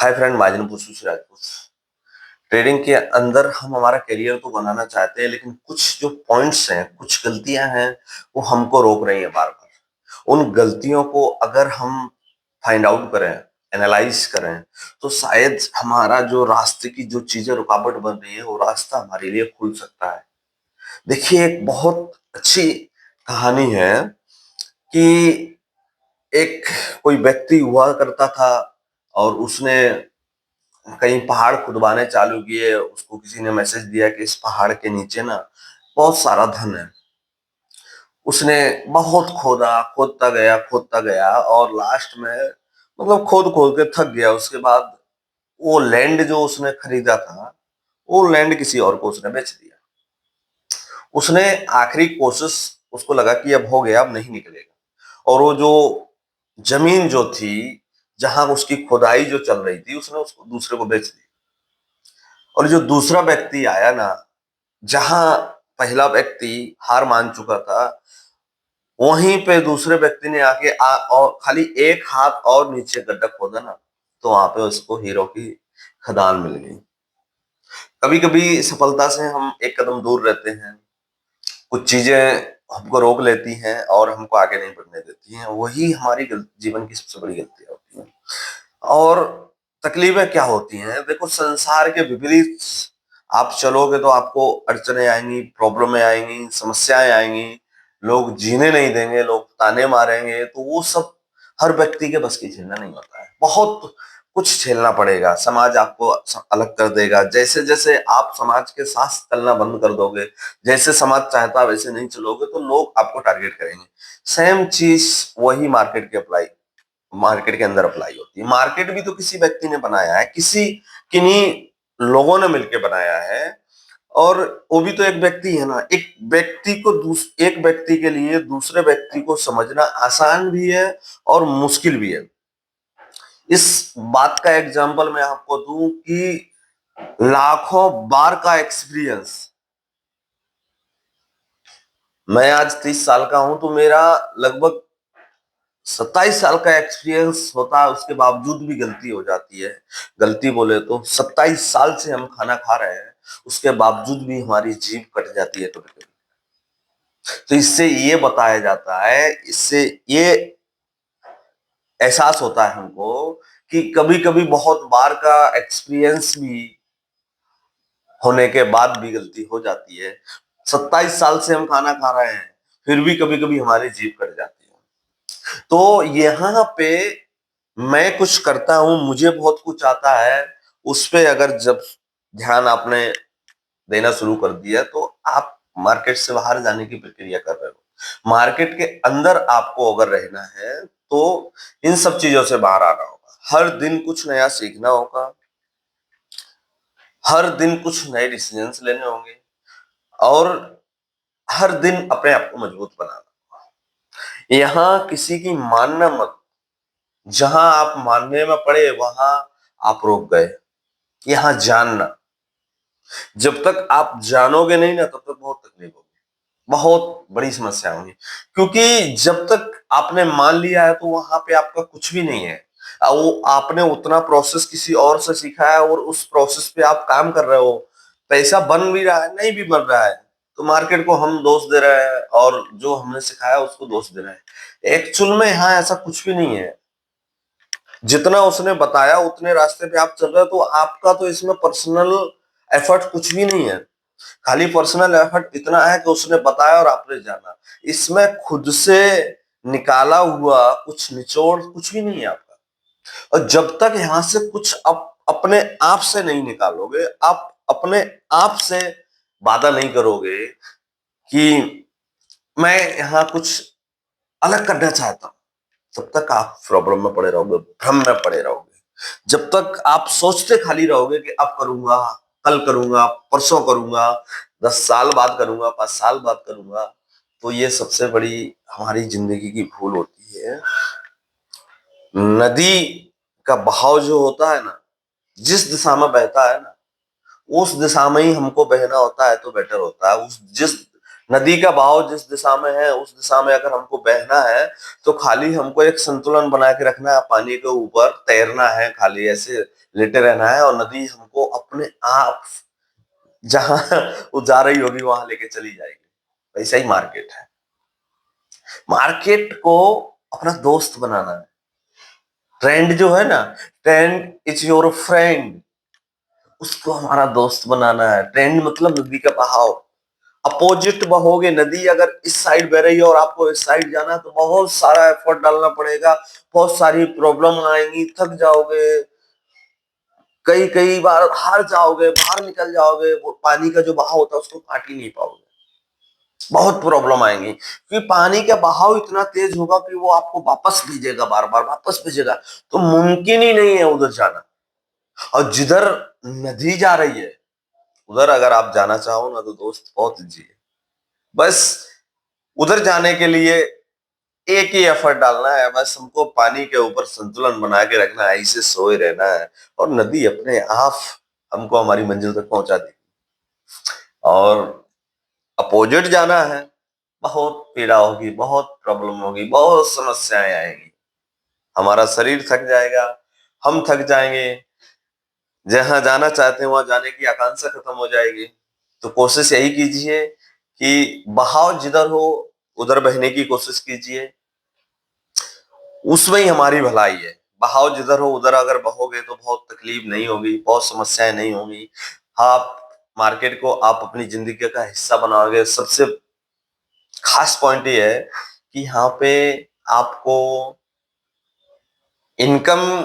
Hi friend, माजन पुष्प Rajput. Trading के अंदर हम हमारा करियर तो बनाना चाहते हैं, लेकिन कुछ जो पॉइंट्स हैं, कुछ गलतियां हैं, वो हमको रोक रही हैं बार बार। उन गलतियों को अगर हम फाइंड आउट करें, एनालाइज करें, तो शायद हमारा जो रास्ते की जो चीजें रुकावट बन रही है, वो रास्ता हमारे लिए खुल सकता है। देखिए, एक बहुत अच्छी कहानी है कि एक कोई व्यक्ति हुआ करता था और उसने कहीं पहाड़ खुदवाने चालू किए। उसको किसी ने मैसेज दिया कि इस पहाड़ के नीचे ना बहुत सारा धन है। उसने बहुत खोदा, खोदता गया और लास्ट में मतलब खोद खोद के थक गया। उसके बाद वो लैंड जो उसने खरीदा था, वो लैंड किसी और को उसने बेच दिया। उसने आखिरी कोशिश, उसको लगा कि अब हो गया, अब नहीं निकलेगा, और वो जो जमीन जो थी जहां उसकी खुदाई जो चल रही थी, उसने उसको दूसरे को बेच दी। और जो दूसरा व्यक्ति आया ना, जहां पहला व्यक्ति हार मान चुका था, वहीं पे दूसरे व्यक्ति ने आके और खाली एक हाथ और नीचे गड्ढा खोदा ना, तो वहां पे उसको हीरो की खदान मिल गई। कभी कभी सफलता से हम एक कदम दूर रहते हैं, कुछ चीजें हमको रोक लेती हैं और हमको आगे नहीं बढ़ने देती हैं। वही हमारी जीवन की सबसे बड़ी गलतियां होती हैं। और तकलीफें क्या होती हैं? देखो, संसार के विपरीत आप चलोगे तो आपको अड़चने आएंगी, प्रॉब्लमें आएंगी, समस्याएं आएंगी, लोग जीने नहीं देंगे, लोग ताने मारेंगे। तो वो सब हर व्यक्ति के बस की झेलना नहीं होता है। बहुत कुछ झेलना पड़ेगा। समाज आपको अलग कर देगा। जैसे जैसे आप समाज के साथ चलना बंद कर दोगे, जैसे समाज चाहता वैसे नहीं चलोगे, तो लोग आपको टारगेट करेंगे। सेम चीज वही मार्केट के अंदर अप्लाई होती है। मार्केट भी तो किसी व्यक्ति ने बनाया है, किन्हीं लोगों ने मिलकर बनाया है। और वो भी तो एक व्यक्ति है ना। एक व्यक्ति के लिए दूसरे व्यक्ति को समझना आसान भी है और मुश्किल भी है। इस बात का एग्जांपल मैं आपको दूं कि लाखों बार का एक्सपीरियंस। मैं आज 30 साल का हूं, तो मेरा लगभग 27 साल का एक्सपीरियंस होता है। उसके बावजूद भी गलती हो जाती है। गलती बोले तो 27 साल से हम खाना खा रहे हैं, उसके बावजूद भी हमारी जीभ कट जाती है कभी कभी। तो इससे ये बताया जाता है, इससे ये एहसास होता है हमको कि कभी कभी बहुत बार का एक्सपीरियंस भी होने के बाद भी गलती हो जाती है। 27 साल से हम खाना खा रहे हैं, फिर भी कभी कभी हमारी जीभ कट जाती है। तो यहाँ पे मैं कुछ करता हूं, मुझे बहुत कुछ आता है, उस पे अगर जब ध्यान आपने देना शुरू कर दिया, तो आप मार्केट से बाहर जाने की प्रक्रिया कर रहे हो। मार्केट के अंदर आपको अगर रहना है, तो इन सब चीजों से बाहर आना होगा। हर दिन कुछ नया सीखना होगा, हर दिन कुछ नए डिसीजंस लेने होंगे, और हर दिन अपने आप को मजबूत बनाना। यहाँ किसी की मानना मत। जहां आप मानने में पड़े, वहां आप रुक गए। यहाँ जानना। जब तक आप जानोगे नहीं ना, तब तक बहुत तकलीफ होगी, बहुत बड़ी समस्या होगी। क्योंकि जब तक आपने मान लिया है, तो वहां पे आपका कुछ भी नहीं है। वो आपने उतना प्रोसेस किसी और से सीखा है, और उस प्रोसेस पे आप काम कर रहे हो। पैसा बन भी रहा है, नहीं भी बन रहा है, तो मार्केट को हम दोष दे रहे हैं, और जो हमने सिखाया उसको दोष दे रहे हैं। एक्चुअल में यहाँ ऐसा कुछ भी नहीं है। जितना उसने बताया उतने रास्ते पे आप चल रहे हो, तो आपका तो इसमें पर्सनल एफर्ट कुछ भी नहीं है। खाली पर्सनल एफर्ट इतना है कि उसने बताया और आपने जाना। इसमें खुद से निकाला हुआ कुछ निचोड़ कुछ भी नहीं है आपका। और जब तक यहां से कुछ अपने आप से नहीं निकालोगे, आप अपने आप से वादा नहीं करोगे कि मैं यहाँ कुछ अलग करना चाहता हूं, तब तक आप प्रॉब्लम में पड़े रहोगे, भ्रम में पड़े रहोगे। जब तक आप सोचते खाली रहोगे कि अब करूंगा, कल करूंगा, परसों करूंगा, 10 साल बाद करूंगा, 5 साल बाद करूंगा, तो ये सबसे बड़ी हमारी जिंदगी की भूल होती है। नदी का बहाव जो होता है ना, जिस दिशा में बहता है ना, उस दिशा में ही हमको बहना होता है, तो बेटर होता है। उस जिस नदी का बहाव जिस दिशा में है उस दिशा में अगर हमको बहना है तो खाली हमको एक संतुलन बना के रखना है, पानी के ऊपर तैरना है, खाली ऐसे लेटे रहना है और नदी हमको अपने आप जहां वो जा रही होगी वहां लेके चली जाएगी। वैसा ही मार्केट है। मार्केट को अपना दोस्त बनाना है। ट्रेंड जो है ना, ट्रेंड इज योर फ्रेंड, उसको हमारा दोस्त बनाना है। ट्रेंड मतलब नदी का बहाव, अपोजिट बहोगे। नदी अगर इस साइड बह रही है और आपको इस साइड जाना है तो बहुत सारा एफर्ट डालना पड़ेगा, बहुत सारी प्रॉब्लम आएंगी, थक जाओगे, कई कई बार हार जाओगे, बाहर निकल जाओगे, वो पानी का जो बहाव होता है उसको काट ही नहीं पाओगे, बहुत प्रॉब्लम आएंगी। क्योंकि पानी का बहाव इतना तेज होगा कि वो आपको वापस भेजेगा, बार बार वापस भेजेगा, तो मुमकिन ही नहीं है उधर जाना। और जिधर नदी जा रही है उधर अगर आप जाना चाहो ना तो दोस्त बहुत लीजिए। बस उधर जाने के लिए एक ही एफर्ट डालना है, बस हमको पानी के ऊपर संतुलन बना के रखना है, ऐसे सोए रहना है और नदी अपने आप हमको हमारी मंजिल तक पहुंचा देगी। और अपोजिट जाना है, बहुत पीड़ा होगी, बहुत प्रॉब्लम होगी, बहुत समस्याएं आएंगी, हमारा शरीर थक जाएगा, हम थक जाएंगे, जहां जाना चाहते हैं वहां जाने की आकांक्षा खत्म हो जाएगी। तो कोशिश यही कीजिए कि बहाव जिधर हो उधर बहने की कोशिश कीजिए, उसमें ही हमारी भलाई है। बहाव जिधर हो उधर अगर बहोगे तो बहुत तकलीफ नहीं होगी, बहुत समस्याएं नहीं होंगी। आप मार्केट को आप अपनी जिंदगी का हिस्सा बनाओगे। सबसे खास पॉइंट ये है कि यहाँ पे आपको इनकम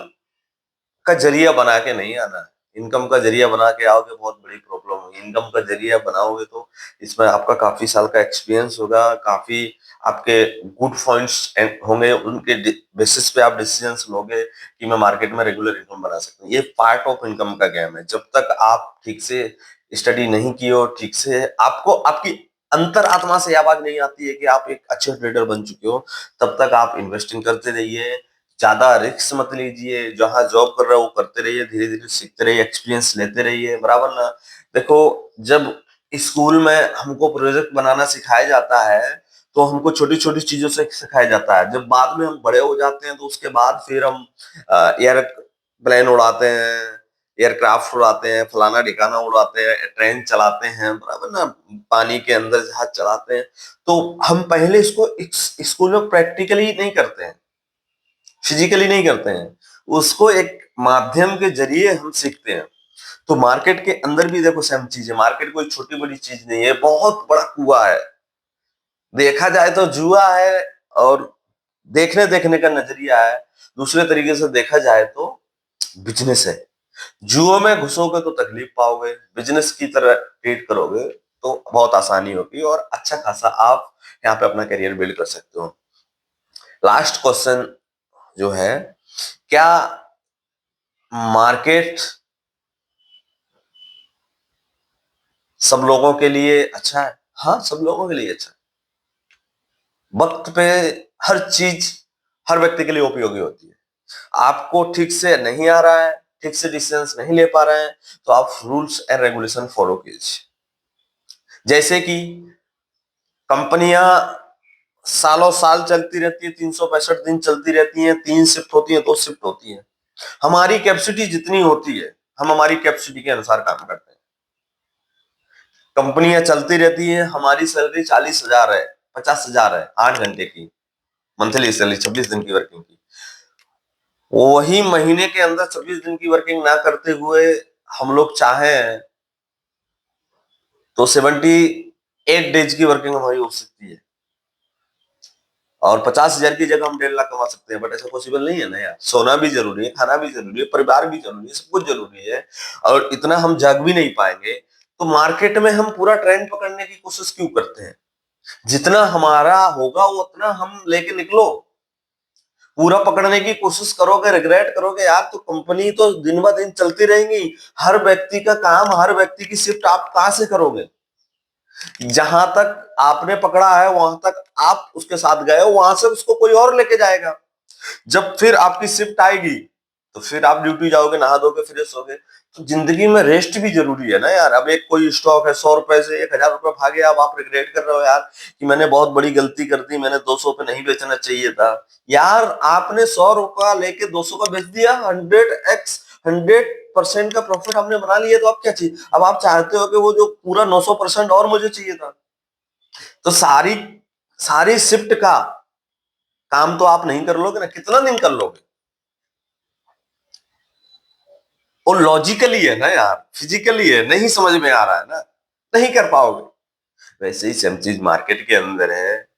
का जरिया बना के नहीं आना है। इनकम का जरिया बना के आओगे बहुत बड़ी प्रॉब्लम होगी। इनकम का जरिया बनाओगे तो इसमें आपका काफी साल का एक्सपीरियंस होगा, काफी आपके गुड पॉइंट्स होंगे, उनके बेसिस पे आप डिसीजंस लोगे कि मैं मार्केट में रेगुलर इनकम बना सकता हूँ। ये पार्ट ऑफ इनकम का गेम है। जब तक आप ठीक से स्टडी नहीं किए हो, ठीक से आपको आपकी अंतर आत्मा से आवाज नहीं आती है कि आप एक अच्छे ट्रेडर बन चुके हो, तब तक आप इन्वेस्टिंग करते रहिए, ज्यादा रिस्क मत लीजिए, जहां जॉब कर रहे हो वो करते रहिए, धीरे धीरे सीखते रहिए, एक्सपीरियंस लेते रहिए, बराबर ना। देखो, जब स्कूल में हमको प्रोजेक्ट बनाना सिखाया जाता है तो हमको छोटी छोटी चीजों से सिखाया जाता है। जब बाद में हम बड़े हो जाते हैं तो उसके बाद फिर हम एयर प्लेन उड़ाते हैं, एयरक्राफ्ट उड़ाते हैं, फलाना ठिकाना उड़ाते हैं, ट्रेन चलाते हैं, बराबर ना, पानी के अंदर जहाज चलाते हैं। तो हम पहले इसको स्कूल में प्रैक्टिकली नहीं करते हैं, फिजिकली नहीं करते हैं, उसको एक माध्यम के जरिए हम सीखते हैं। तो मार्केट के अंदर भी देखो सेम चीज है। मार्केट कोई छोटी बड़ी चीज नहीं है, बहुत बड़ा कुआं है। देखा जाए तो जुआ है और देखने देखने का नजरिया है। दूसरे तरीके से देखा जाए तो बिजनेस है। जुओ में घुसोगे तो तकलीफ पाओगे, बिजनेस की तरह ट्रीट करोगे तो बहुत आसानी होगी और अच्छा खासा आप यहाँ पे अपना करियर बिल्ड कर सकते हो। लास्ट क्वेश्चन जो है, क्या मार्केट सब लोगों के लिए अच्छा है? हाँ, सब लोगों के लिए अच्छा है। वक्त पे हर चीज हर व्यक्ति के लिए उपयोगी होती है। आपको ठीक से नहीं आ रहा है, ठीक से डिसीजंस नहीं ले पा रहे हैं, तो आप रूल्स एंड रेगुलेशन फॉलो कीजिए। जैसे कि कंपनियां सालों साल चलती रहती है, 365 दिन चलती रहती हैं, 3 शिफ्ट होती है, 2 शिफ्ट होती है। हमारी कैपेसिटी जितनी होती है हम हमारी कैपेसिटी के अनुसार काम करते हैं। कंपनियां चलती रहती है, हमारी सैलरी 40,000 है, 50,000 है, 8 घंटे की मंथली सैलरी, 26 दिन की वर्किंग की। वही महीने के अंदर 26 दिन की वर्किंग ना करते हुए हम लोग चाहें तो 78 डेज की वर्किंग हमारी हो सकती है और 50,000 की जगह हम 1.5 लाख कमा सकते हैं। बट ऐसा पॉसिबल नहीं है ना यार। सोना भी जरूरी है, खाना भी जरूरी है, परिवार भी जरूरी है, सब कुछ जरूरी है और इतना हम जग भी नहीं पाएंगे। तो मार्केट में हम पूरा ट्रेंड पकड़ने की कोशिश क्यों करते हैं? जितना हमारा होगा वो उतना हम लेके निकलो। पूरा पकड़ने की कोशिश करोगे, रिग्रेट करोगे यार, तो कंपनी तो दिन ब दिन चलती रहेंगी। हर व्यक्ति का काम, हर व्यक्ति की शिफ्ट आप कहां से करोगे? जहां तक आपने पकड़ा है वहां तक आप उसके साथ गए हो, वहां से उसको कोई और लेके जाएगा। जब फिर आपकी शिफ्ट आएगी तो फिर आप ड्यूटी जाओगे, नहा धोके फ्रेश होगे। तो जिंदगी में रेस्ट भी जरूरी है ना यार। अब एक कोई स्टॉक है 100 रुपए से 1000 रुपए भागे, अब आप रिग्रेट कर रहे हो यार कि मैंने बहुत बड़ी गलती कर दी, मैंने 200 पे नहीं बेचना चाहिए था। यार आपने 100 रुपया लेके 200 का बेच दिया, 100% का प्रॉफिट हमने बना लिया, तो अब क्या चाहिए? अब आप चाहते हो कि वो जो पूरा 900% और मुझे चाहिए था। तो सारी सारी शिफ्ट का काम तो आप नहीं कर लोगे ना, कितना दिन कर लोगे? वो लॉजिकली है ना यार, फिजिकली है, नहीं समझ में आ रहा है ना, नहीं कर पाओगे। वैसे ही सेम चीज मार्केट के अंदर है।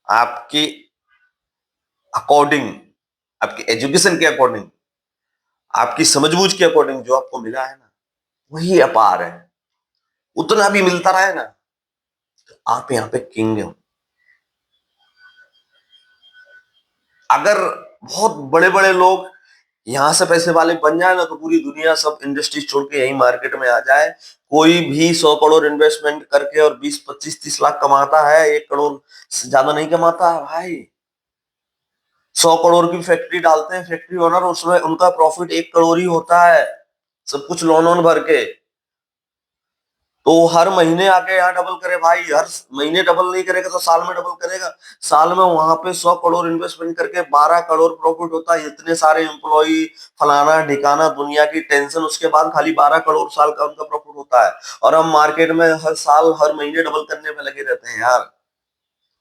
आपकी अकॉर्डिंग, आपकी एजुकेशन के अकॉर्डिंग, आपकी समझबूझ के अकॉर्डिंग जो आपको मिला है ना, वही अपार है। उतना भी मिलता रहे ना, तो आप यहाँ पे किंग हो। अगर बहुत बड़े बड़े लोग यहाँ से पैसे वाले बन जाए ना, तो पूरी दुनिया सब इंडस्ट्री छोड़ के यही मार्केट में आ जाए। कोई भी 100 करोड़ इन्वेस्टमेंट करके और 20 25 30 लाख कमाता है, 1 करोड़ से ज्यादा नहीं कमाता है भाई। 100 करोड़ की फैक्ट्री डालते हैं फैक्ट्री ओनर, उसमें उनका प्रॉफिट 1 करोड़ ही होता है, सब कुछ लोन वोन भर के। तो हर महीने आके यहाँ डबल करे भाई, हर महीने डबल नहीं करेगा तो साल में डबल करेगा। साल में वहां पे 100 करोड़ इन्वेस्टमेंट करके 12 करोड़ प्रॉफिट होता है। इतने सारे एम्प्लॉई, फलाना ढिकाना, दुनिया की टेंशन, उसके बाद खाली 12 करोड़ साल का उनका प्रॉफिट होता है। और हम मार्केट में हर साल हर महीने डबल करने में लगे रहते हैं यार।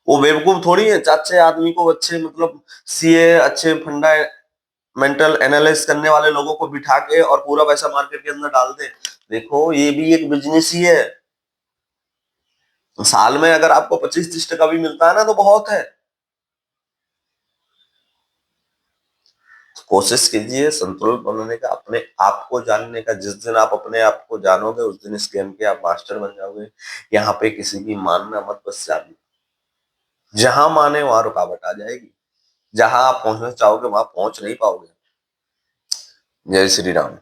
वो बेवकूफ थोड़ी है, अच्छे आदमी को, अच्छे मतलब सीए, अच्छे फंडा मेंटल एनालिसिस करने वाले लोगों को बिठा के और पूरा पैसा मार्केट के अंदर डाल दे। देखो ये भी एक बिजनेस ही है। साल में अगर आपको 25 30% भी मिलता है ना, तो बहुत है। कोशिश कीजिए संतुलन बनाने का, अपने आप को जानने का। जिस दिन आप अपने आप को जानोगे, उस दिन इस गेम के आप मास्टर बन जाओगे। यहाँ पे किसी की मानना मत, बस जान। जहां माने वहां रुकावट आ जाएगी। जहां आप पहुंचना चाहोगे वहां पहुंच नहीं पाओगे। जय श्री राम।